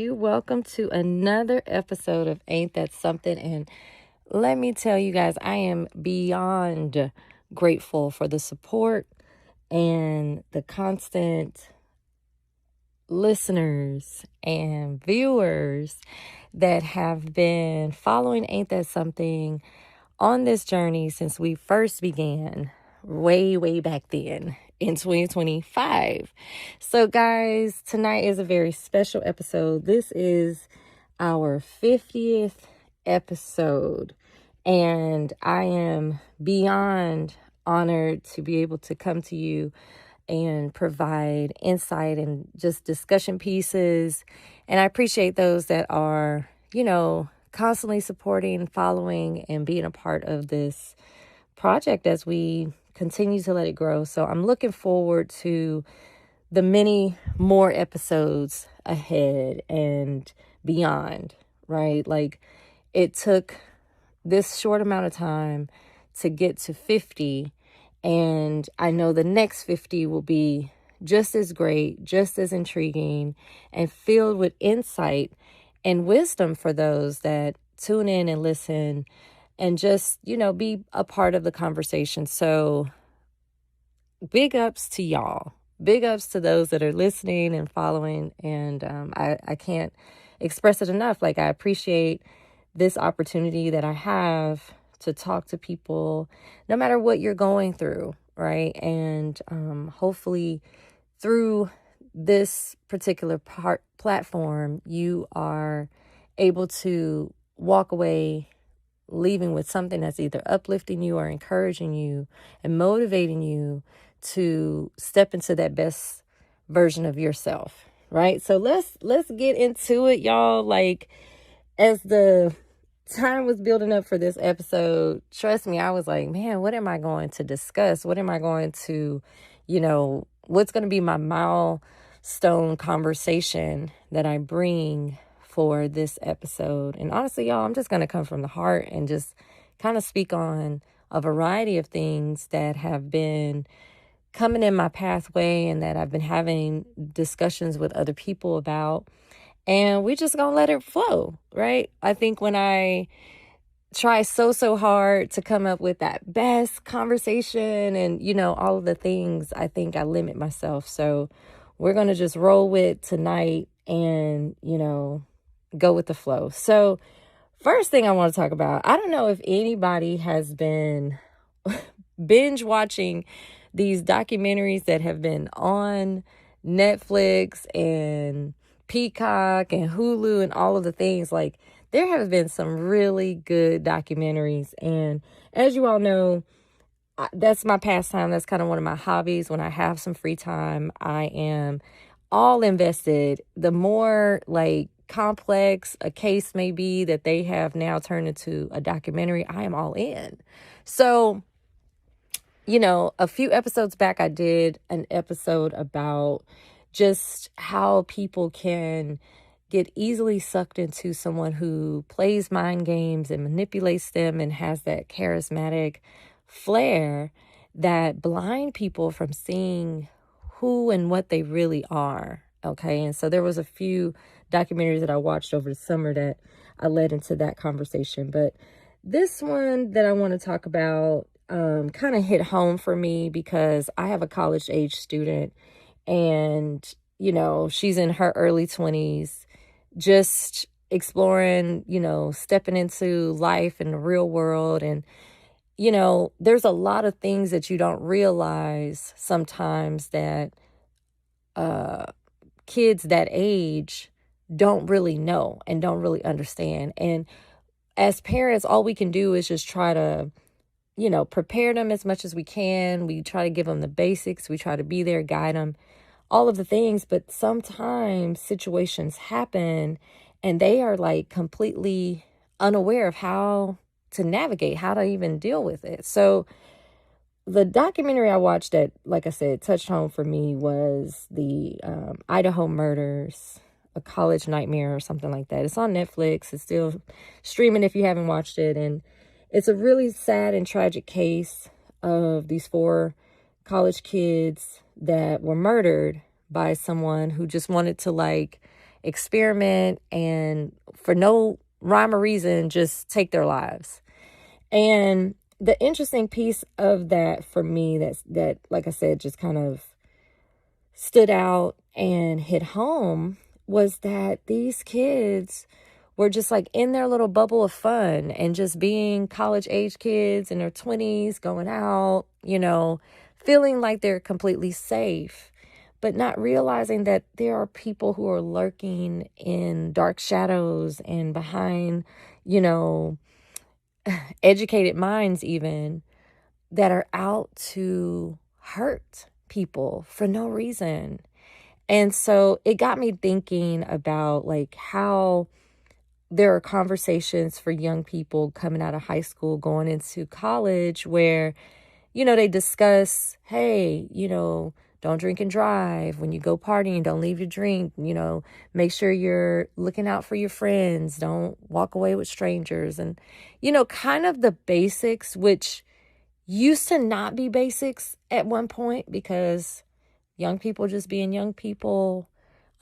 Welcome to another episode of Ain't That Something. And let me tell you guys, I am beyond grateful for the support and the constant listeners and viewers that have been following Ain't That Something on this journey since we first began way back then in 2025. So guys, tonight is a very special episode. This is our 50th episode, and I am beyond honored to be able to come to you and provide insight and just discussion pieces. And I appreciate those that are, constantly supporting, following, and being a part of this project as we continue to let it grow. So I'm looking forward to the many more episodes ahead and beyond, right? Like, it took this short amount of time to get to 50, and I know the next 50 will be just as great, just as intriguing, and filled with insight and wisdom for those that tune in and listen and just, be a part of the conversation. So big ups to y'all. Big ups to those that are listening and following. And I can't express it enough. Like, I appreciate this opportunity that I have to talk to people, no matter what you're going through, right? And hopefully through this particular platform, you are able to walk away leaving with something that's either uplifting you or encouraging you and motivating you to step into that best version of yourself, right? So let's get into it, y'all. Like, as the time was building up for this episode, trust me, I was like, man, what am I going to discuss? What am I going to, what's going to be my milestone conversation that I bring for this episode? And honestly, y'all, I'm just going to come from the heart and just kind of speak on a variety of things that have been coming in my pathway and that I've been having discussions with other people about. And we just gonna let it flow, right? I think when I try so hard to come up with that best conversation and, all of the things, I think I limit myself. So we're going to just roll with tonight and, go with the flow. So first thing I want to talk about, I don't know if anybody has been binge watching these documentaries that have been on Netflix and Peacock and Hulu and all of the things. Like, there have been some really good documentaries. And as you all know, that's my pastime. That's kind of one of my hobbies. When I have some free time, I am all invested. The more complex a case may be that they have now turned into a documentary, I am all in. So, a few episodes back, I did an episode about just how people can get easily sucked into someone who plays mind games and manipulates them and has that charismatic flair that blind people from seeing who and what they really are. Okay. And so there was a few documentaries that I watched over the summer that I led into that conversation. But this one that I want to talk about kind of hit home for me because I have a college age student and, she's in her early 20s, just exploring, stepping into life in the real world. And, there's a lot of things that you don't realize sometimes that kids that age don't really know and don't really understand. And as parents, all we can do is just try to, prepare them as much as we can. We try to give them the basics. We try to be there, guide them, all of the things. But sometimes situations happen and they are completely unaware of how to navigate, how to even deal with it. So the documentary I watched that, like I said, touched home for me was the Idaho murders, A College Nightmare or something like that. It's on Netflix. It's still streaming if you haven't watched it. And it's a really sad and tragic case of these 4 college kids that were murdered by someone who just wanted to experiment and for no rhyme or reason just take their lives. And the interesting piece of that for me, that like I said, just kind of stood out and hit home, was that these kids were just like in their little bubble of fun and just being college age kids in their 20s, going out, feeling like they're completely safe, but not realizing that there are people who are lurking in dark shadows and behind, educated minds even, that are out to hurt people for no reason. And so it got me thinking about like how there are conversations for young people coming out of high school, going into college where, they discuss, hey, don't drink and drive. When you go partying, don't leave your drink, make sure you're looking out for your friends. Don't walk away with strangers. And, kind of the basics, which used to not be basics at one point because young people just being young people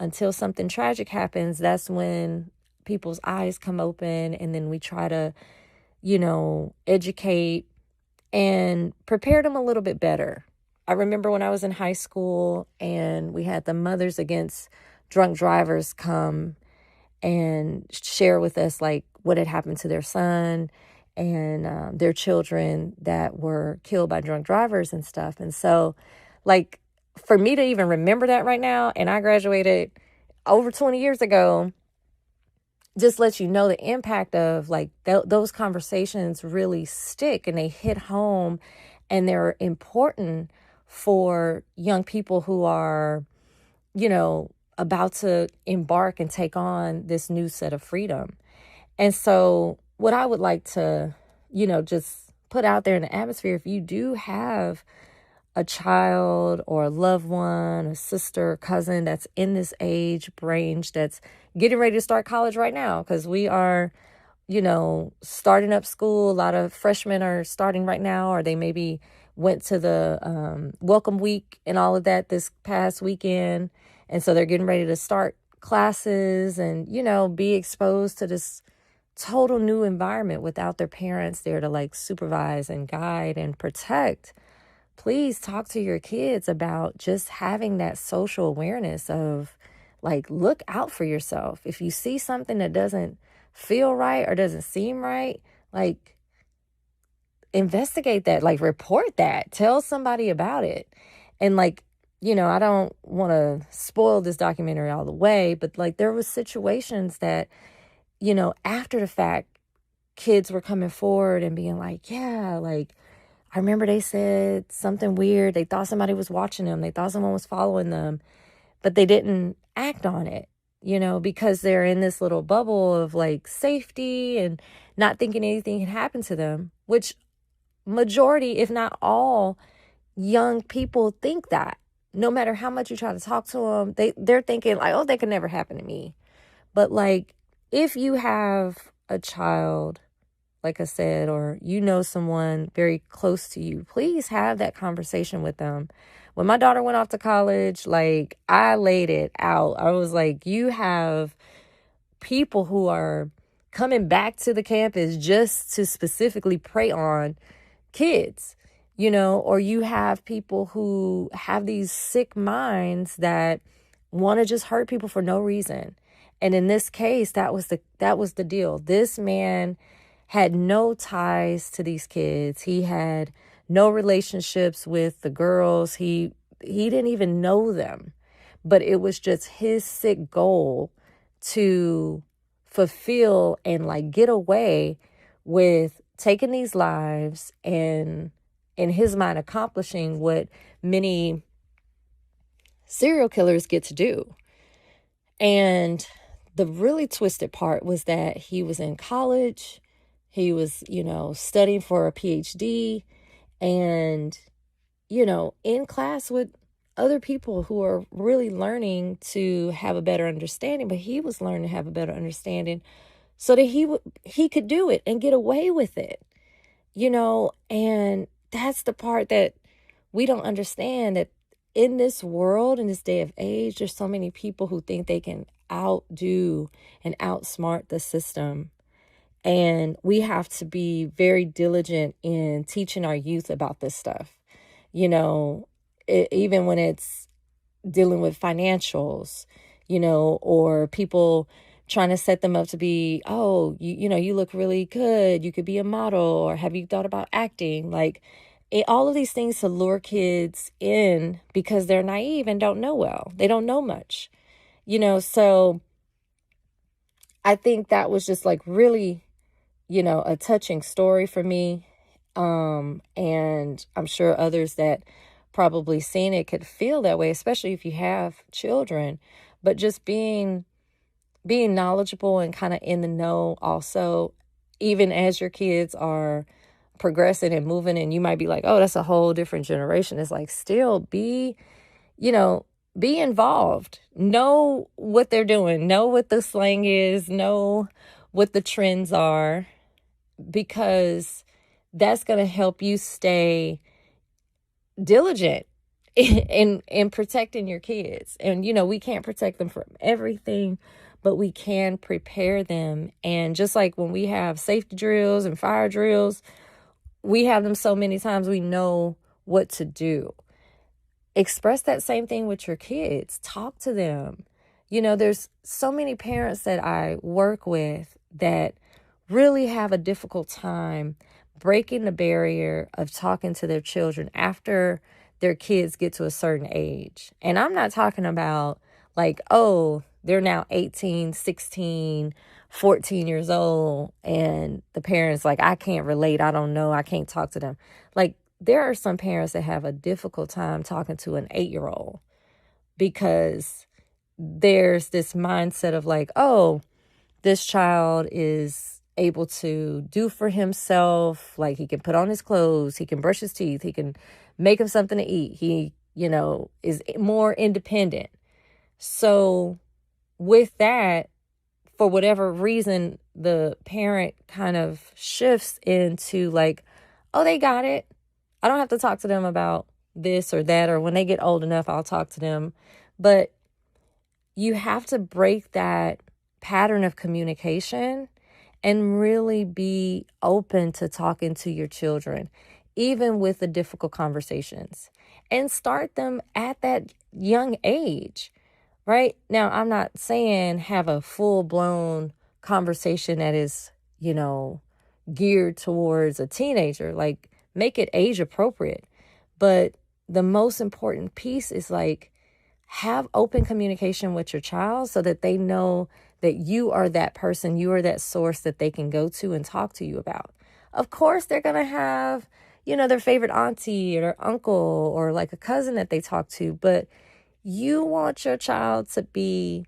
until something tragic happens. That's when people's eyes come open, and then we try to, educate and prepare them a little bit better. I remember when I was in high school and we had the Mothers Against Drunk Drivers come and share with us like what had happened to their son and their children that were killed by drunk drivers and stuff. And so like for me to even remember that right now, and I graduated over 20 years ago, just lets you know the impact of like those conversations really stick and they hit home, and they're important for young people who are, about to embark and take on this new set of freedom. And so what I would like to, just put out there in the atmosphere, if you do have a child or a loved one, a sister, cousin that's in this age range that's getting ready to start college right now, because we are, starting up school. A lot of freshmen are starting right now, or they maybe went to the welcome week and all of that this past weekend. And so they're getting ready to start classes and, be exposed to this total new environment without their parents there to like supervise and guide and protect. Please talk to your kids about just having that social awareness of like, look out for yourself. If you see something that doesn't feel right or doesn't seem right, like investigate that, like report that, tell somebody about it. And like, I don't want to spoil this documentary all the way, but like there was situations that, after the fact, kids were coming forward and being like, yeah, like, I remember they said something weird. They thought somebody was watching them. They thought someone was following them, but they didn't act on it, because they're in this little bubble of like safety and not thinking anything can happen to them, which majority, if not all, young people think that. No matter how much you try to talk to them, they're thinking like, oh, that could never happen to me. But like, if you have a child, like I said, or someone very close to you, please have that conversation with them. When my daughter went off to college, like I laid it out. I was like, you have people who are coming back to the campus just to specifically prey on kids, or you have people who have these sick minds that want to just hurt people for no reason. And in this case, that was the deal. This man had no ties to these kids. He had no relationships with the girls. He didn't even know them. But it was just his sick goal to fulfill and like get away with taking these lives and, in his mind, accomplishing what many serial killers get to do. And the really twisted part was that he was in college. He was, studying for a PhD and, in class with other people who are really learning to have a better understanding. But he was learning to have a better understanding so that he could do it and get away with it, and that's the part that we don't understand, that in this world, in this day of age, there's so many people who think they can outdo and outsmart the system. And we have to be very diligent in teaching our youth about this stuff. Even when it's dealing with financials, or people trying to set them up to be, oh, you look really good. You could be a model, or have you thought about acting? Like all of these things to lure kids in because they're naive and don't know well. They don't know much, so I think that was just like really, a touching story for me. And I'm sure others that probably seen it could feel that way, especially if you have children. But just being knowledgeable and kind of in the know also, even as your kids are progressing and moving, and you might be like, oh, that's a whole different generation. It's like, still be involved, know what they're doing, know what the slang is, know what the trends are, because that's going to help you stay diligent in protecting your kids. And, we can't protect them from everything, but we can prepare them. And just like when we have safety drills and fire drills, we have them so many times, we know what to do. Express that same thing with your kids. Talk to them. There's so many parents that I work with that really have a difficult time breaking the barrier of talking to their children after their kids get to a certain age. And I'm not talking about like, oh, they're now 18, 16, 14 years old, and the parents like, I can't relate. I don't know. I can't talk to them. Like, there are some parents that have a difficult time talking to an 8-year-old because there's this mindset of like, oh, this child is able to do for himself. Like, he can put on his clothes, he can brush his teeth, he can make him something to eat. He, is more independent. So with that, for whatever reason, the parent kind of shifts into like, oh, they got it. I don't have to talk to them about this or that, or when they get old enough, I'll talk to them. But you have to break that pattern of communication and really be open to talking to your children, even with the difficult conversations, and start them at that young age, right? Now, I'm not saying have a full-blown conversation that is, geared towards a teenager. Like, make it age appropriate. But the most important piece is like, have open communication with your child so that they know that you are that person, you are that source that they can go to and talk to you about. Of course, they're going to have, their favorite auntie or uncle or like a cousin that they talk to, but you want your child to be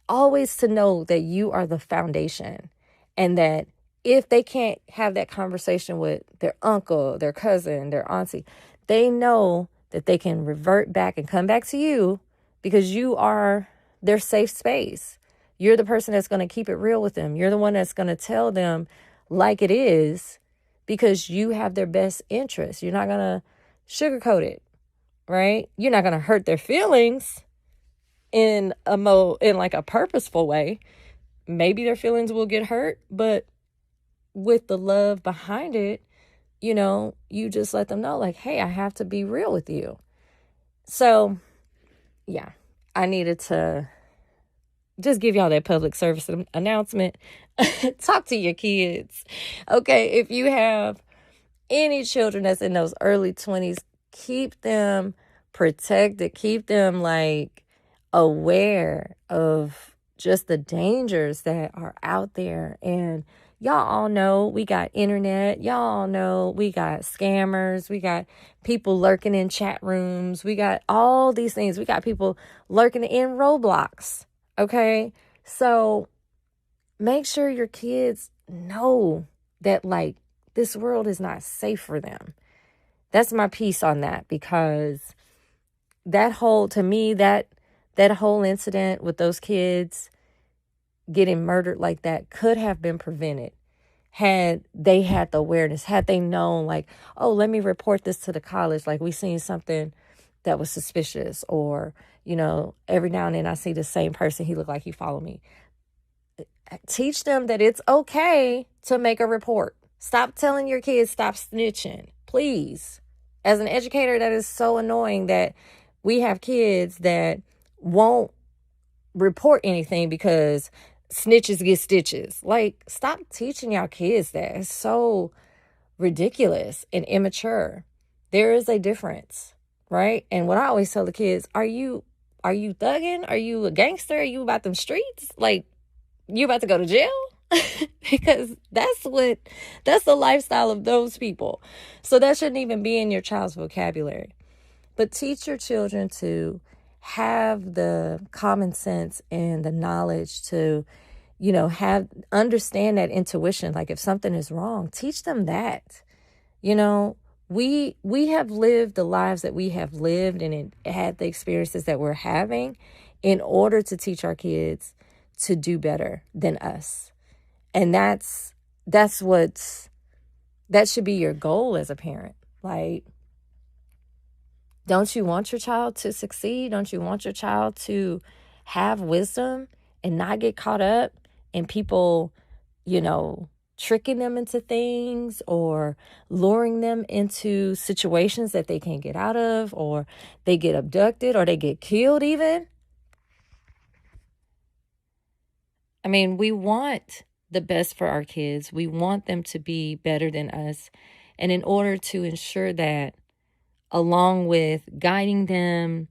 always to know that you are the foundation, and that if they can't have that conversation with their uncle, their cousin, their auntie, they know that they can revert back and come back to you because you are their safe space. You're the person that's going to keep it real with them. You're the one that's going to tell them like it is because you have their best interest. You're not going to sugarcoat it, right? You're not going to hurt their feelings in like a purposeful way. Maybe their feelings will get hurt, but with the love behind it, you just let them know like, hey, I have to be real with you. So yeah, I needed to just give y'all that public service announcement. Talk to your kids. Okay, if you have any children that's in those early 20s, keep them protected. Keep them like aware of just the dangers that are out there. And y'all all know we got internet. Y'all all know we got scammers. We got people lurking in chat rooms. We got all these things. We got people lurking in Roblox. Okay, so make sure your kids know that like this world is not safe for them. That's my piece on that, because that whole incident with those kids getting murdered like that could have been prevented had they had the awareness, had they known like, oh, let me report this to the college. Like, we seen something that was suspicious, or, every now and then I see the same person. He look like he follow me. Teach them that it's okay to make a report. Stop telling your kids, stop snitching, please. As an educator, that is so annoying that we have kids that won't report anything because snitches get stitches. Like, stop teaching y'all kids that. It's so ridiculous and immature. There is a difference, right? And what I always tell the kids, are you thugging? Are you a gangster? Are you about them streets? Like, you about to go to jail? Because that's the lifestyle of those people. So that shouldn't even be in your child's vocabulary. But teach your children to have the common sense and the knowledge to, understand that intuition. Like, if something is wrong, teach them that. We have lived the lives that we have lived and had the experiences that we're having in order to teach our kids to do better than us. And that should be your goal as a parent. Like, don't you want your child to succeed? Don't you want your child to have wisdom and not get caught up in people, tricking them into things or luring them into situations that they can't get out of, or they get abducted or they get killed even? I mean, we want the best for our kids. We want them to be better than us. And in order to ensure that, along with guiding them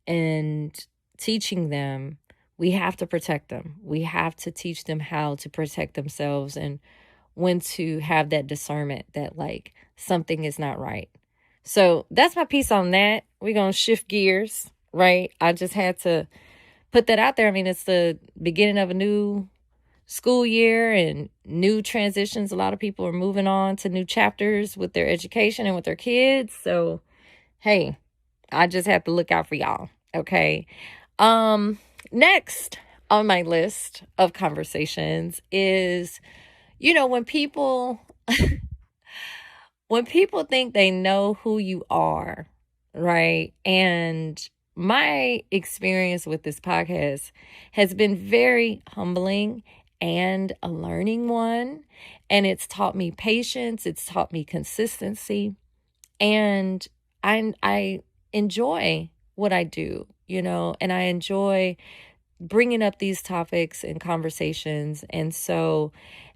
and teaching them, we have to protect them. We have to teach them how to protect themselves and when to have that discernment that, like, something is not right. So that's my piece on that. We're going to shift gears, right? I just had to put that out there. I mean, it's the beginning of a new school year and new transitions. A lot of people are moving on to new chapters with their education and with their kids. So, hey, I just have to look out for y'all. Okay. Next on my list of conversations is, when people think they know who you are, right? And my experience with this podcast has been very humbling and a learning one. And it's taught me patience. It's taught me consistency. And I enjoy what I do, and I enjoy bringing up these topics and conversations. And so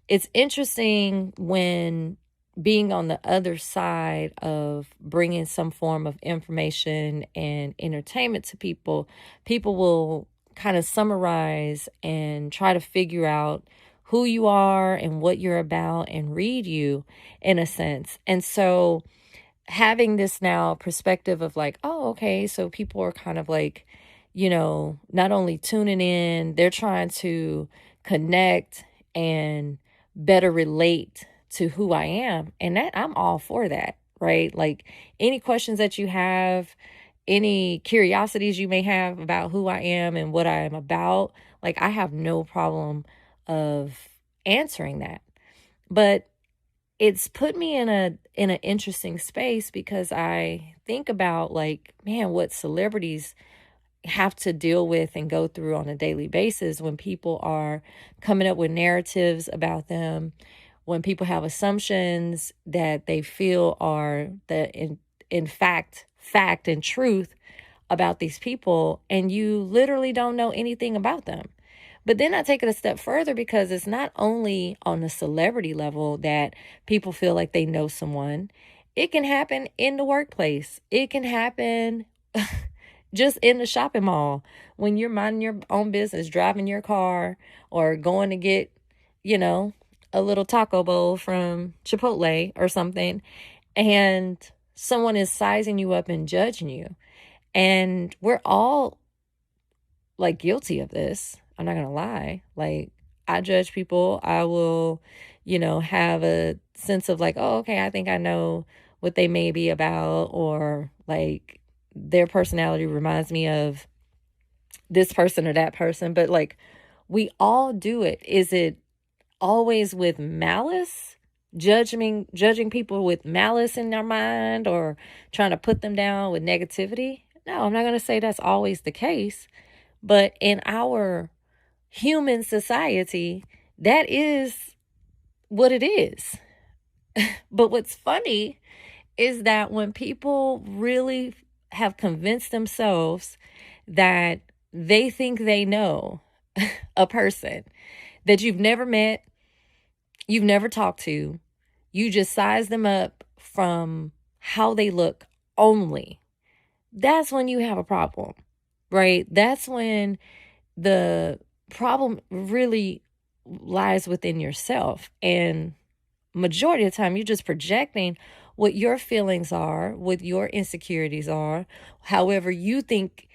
it's interesting when being on the other side of bringing some form of information and entertainment to people will kind of summarize and try to figure out who you are and what you're about and read you in a sense. And so having this now perspective of like, oh, okay, so people are kind of like, not only tuning in, they're trying to connect and better relate to who I am. And that I'm all for that, right? Like, any questions that you have, any curiosities you may have about who I am and what I am about, like, I have no problem of answering that. But it's put me in an interesting space because I think about, like, man, what celebrities have to deal with and go through on a daily basis when people are coming up with narratives about them, when people have assumptions that they feel are in fact and truth about these people, and you literally don't know anything about them. But then I take it a step further because it's not only on the celebrity level that people feel like they know someone. It can happen in the workplace. It can happen just in the shopping mall when you're minding your own business, driving your car or going to get, a little taco bowl from Chipotle or something, and someone is sizing you up and judging you. And we're all, like, guilty of this. I'm not going to lie. Like, I judge people. I will, have a sense of like, oh, okay, I think I know what they may be about, or like their personality reminds me of this person or that person. But like, we all do it. Is it always with malice? Judging people with malice in their mind, or trying to put them down with negativity? No, I'm not going to say that's always the case, but in our human society, that is what it is. But what's funny is that when people really have convinced themselves that they think they know a person that you've never met, you've never talked to, you just size them up from how they look only, that's when you have a problem, right? That's when the problem really lies within yourself. And majority of the time, you're just projecting what your feelings are, what your insecurities are, however you think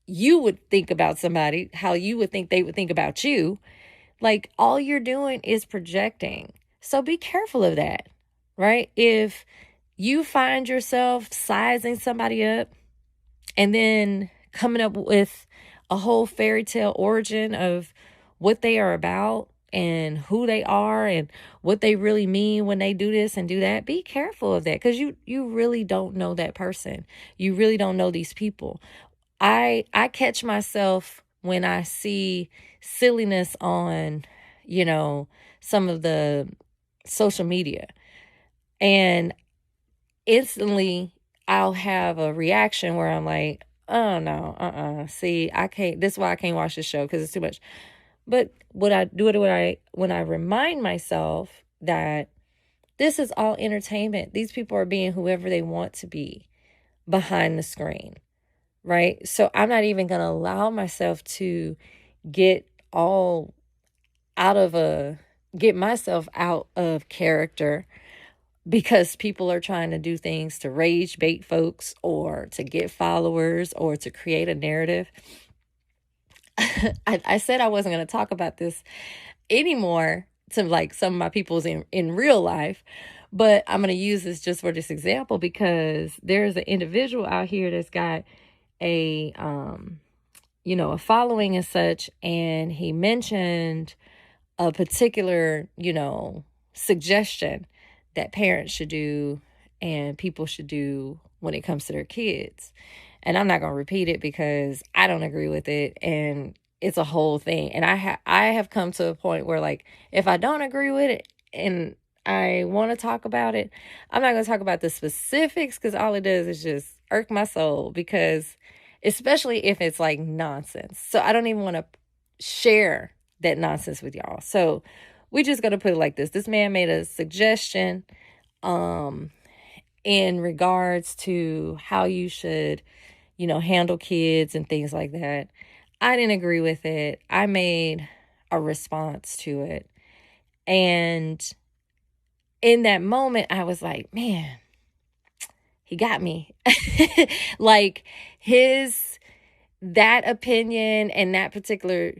you would think about somebody, how you would think they would think about you. Like, all you're doing is projecting. So be careful of that, right? If you find yourself sizing somebody up and then coming up with a whole fairy tale origin of what they are about and who they are and what they really mean when they do this and do that, be careful of that, because you really don't know that person. You really don't know these people. I catch myself when I see silliness on, some of the social media, and instantly I'll have a reaction where I'm like, oh no, see, I can't, this is why I can't watch this show, because it's too much. But what I do it when I remind myself that this is all entertainment. These people are being whoever they want to be behind the screen, right? So I'm not even going to allow myself to get all get myself out of character because people are trying to do things to rage bait folks or to get followers or to create a narrative. I said I wasn't going to talk about this anymore to like some of my people's in real life, but I'm going to use this just for this example because there's an individual out here that's got a a following and such, and he mentioned a particular suggestion that parents should do and people should do when it comes to their kids. And I'm not going to repeat it because I don't agree with it, and it's a whole thing. And I have come to a point where, like, if I don't agree with it and I want to talk about it, I'm not going to talk about the specifics, because all it does is just irk my soul, because especially if it's like nonsense. So I don't even want to share that nonsense with y'all. So we just going to put it like this. This man made a suggestion in regards to how you should handle kids and things like that. I didn't agree with it. I made a response to it. And in that moment, I was like, man, he got me. Like, that opinion and that particular,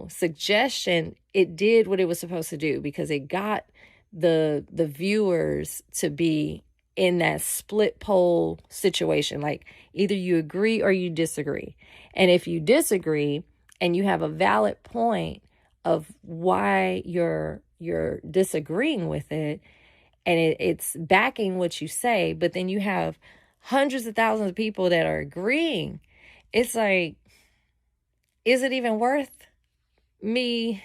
suggestion, it did what it was supposed to do, because it got the viewers to be in that split pole situation. Like, either you agree or you disagree. And if you disagree and you have a valid point of why you're disagreeing with it, and it's backing what you say, but then you have hundreds of thousands of people that are agreeing, it's like, is it even worth me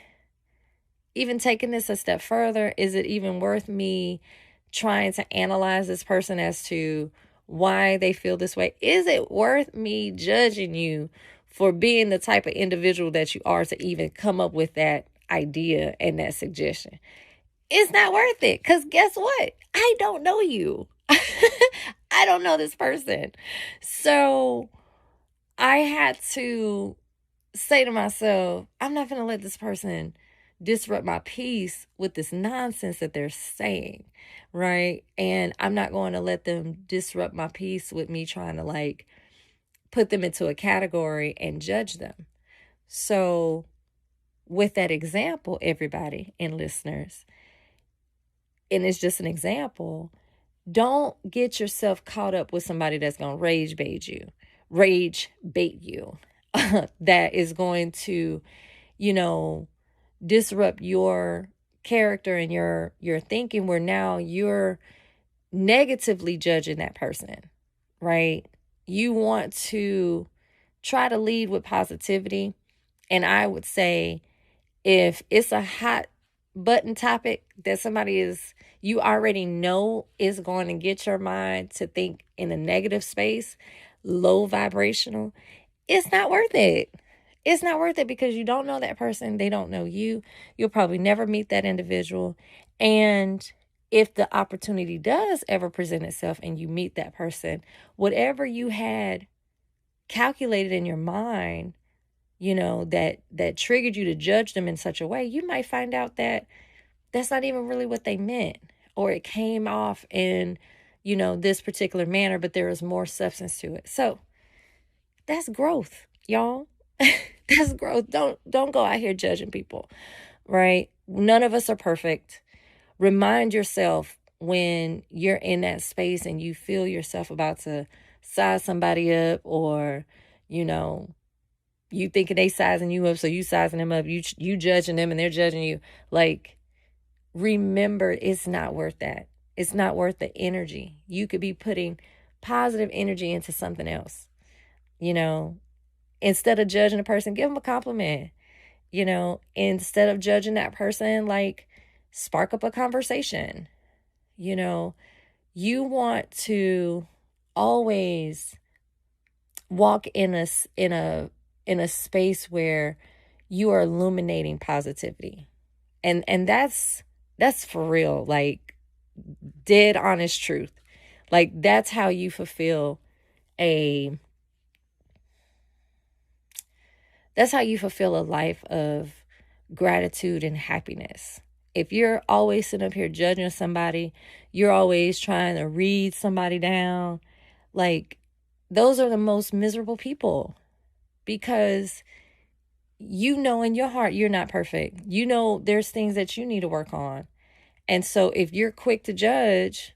even taking this a step further? Is it even worth me trying to analyze this person as to why they feel this way? Is it worth me judging you for being the type of individual that you are to even come up with that idea and that suggestion? It's not worth it, because guess what? I don't know you. I don't know this person. So I had to say to myself, I'm not going to let this person disrupt my peace with this nonsense that they're saying, right? And I'm not going to let them disrupt my peace with me trying to like put them into a category and judge them. So with that example, everybody and listeners, and it's just an example, don't get yourself caught up with somebody that's going to rage bait you, that is going to, disrupt your character and your thinking, where now you're negatively judging that person, right? You want to try to lead with positivity. And I would say, if it's a hot button topic that you already know is going to get your mind to think in a negative space, low vibrational, it's not worth it. It's not worth it because you don't know that person. They don't know you. You'll probably never meet that individual. And if the opportunity does ever present itself and you meet that person, whatever you had calculated in your mind, that triggered you to judge them in such a way, you might find out that that's not even really what they meant, or it came off in, this particular manner, but there is more substance to it. So that's growth, y'all. That's growth. Don't go out here judging people, right? None of us are perfect. Remind yourself when you're in that space and you feel yourself about to size somebody up, or, you thinking they sizing you up, so you sizing them up, you judging them and they're judging you. Like, remember, it's not worth that. It's not worth the energy. You could be putting positive energy into something else. Instead of judging a person, give them a compliment. Instead of judging that person, like, spark up a conversation. You want to always walk in a space where you are illuminating positivity. And that's for real, like, dead honest truth. Like, that's how you fulfill a life of gratitude and happiness. If you're always sitting up here judging somebody, you're always trying to read somebody down, like, those are the most miserable people, because in your heart you're not perfect. There's things that you need to work on. And so if you're quick to judge,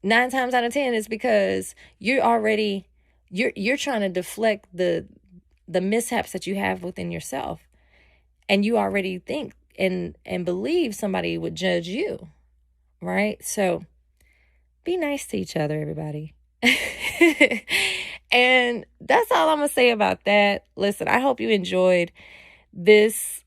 9 times out of 10 it's because you're trying to deflect the mishaps that you have within yourself. And you already think and believe somebody would judge you, right? So be nice to each other, everybody. And that's all I'm going to say about that. Listen, I hope you enjoyed this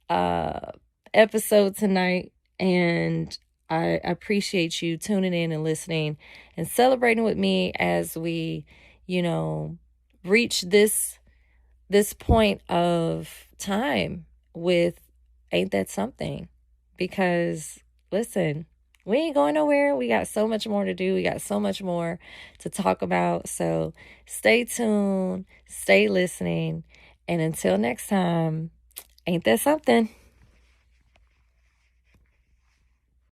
episode tonight. And I appreciate you tuning in and listening and celebrating with me as we, reach this point of time with Ain't That Something. Because, listen, we ain't going nowhere. We got so much more to do. We got so much more to talk about. So stay tuned, stay listening. And until next time, ain't that something?